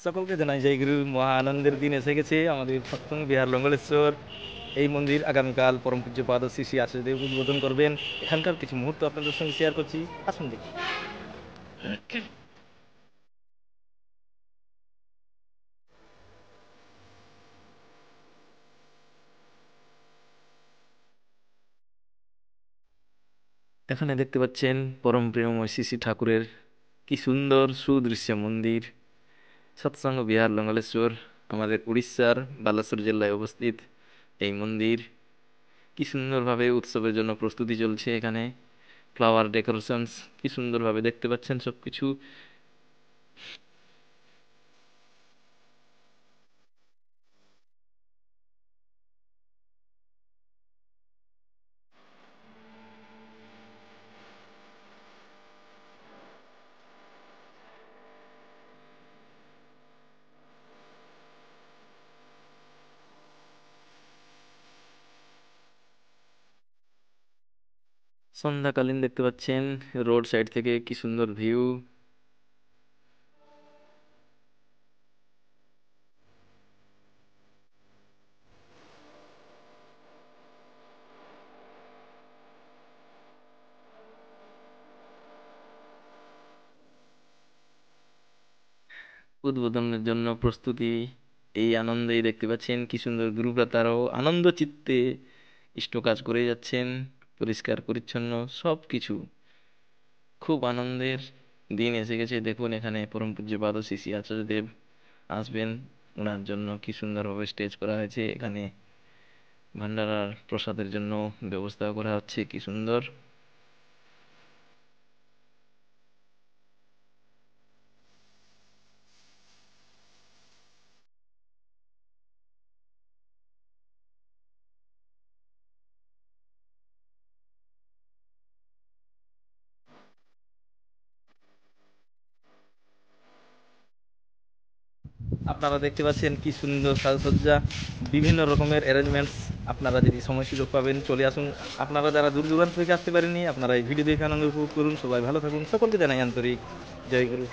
সকলকে জানাই জয় গুরু। মহা আনন্দের দিন এসে গেছে আমাদের সপ্তম বিহার লঙ্গলেশ্বর। এই মন্দির আগামীকাল পরম পূজ্যপাদ শ্রী শ্রী আচার্যদেব উদ্বোধন করবেন। এখানকার কিছু মুহূর্ত আপনাদের সঙ্গে শেয়ার করছি, আসুন দেখি। এখানে দেখতে পাচ্ছেন পরম প্রেমময় শ্রী শ্রী ঠাকুরের কি সুন্দর সুদৃশ্য মন্দির। সৎসঙ্গ বিহার লঙ্গলেশ্বর আমাদের উড়িষ্যার বালাসোর জেলায় অবস্থিত এই মন্দির। কি সুন্দরভাবে উৎসবের জন্য প্রস্তুতি চলছে এখানে। ফ্লাওয়ার ডেকোরেশনস কি সুন্দরভাবে দেখতে পাচ্ছেন সবকিছু। সন্ধ্যাকালীন দেখতে পাচ্ছেন রোড সাইড থেকে কি সুন্দর ভিউ। উদ্বোধনের জন্য প্রস্তুতি, এই আনন্দেই দেখতে পাচ্ছেন কি সুন্দর গুরুরা তারাও আনন্দ চিত্তে ইষ্ট কাজ করে যাচ্ছেন। পরিষ্কার পরিচ্ছন্ন সব কিছু, খুব আনন্দের দিন এসে গেছে। দেখুন এখানে পরম পূজ্য পাদ শ্রী শ্রী আচার্যদেব আসবেন, ওনার জন্য কি সুন্দরভাবে স্টেজ করা হয়েছে। এখানে ভান্ডারার প্রসাদের জন্য ব্যবস্থা করা হচ্ছে, কি সুন্দর। আপনারা দেখতে পাচ্ছেন কি সুন্দর সাজসজ্জা, বিভিন্ন রকমের অ্যারেঞ্জমেন্টস। আপনারা যদি সময় সুযোগ পাবেন চলে আসুন। আপনারা যারা দূর দূরান্ত থেকে আসতে পারেননি, আপনারা এই ভিডিও দেখে আনন্দ উপভোগ করুন। সবাই ভালো থাকুন, সকলকে জানাই আন্তরিক জয় গুরু।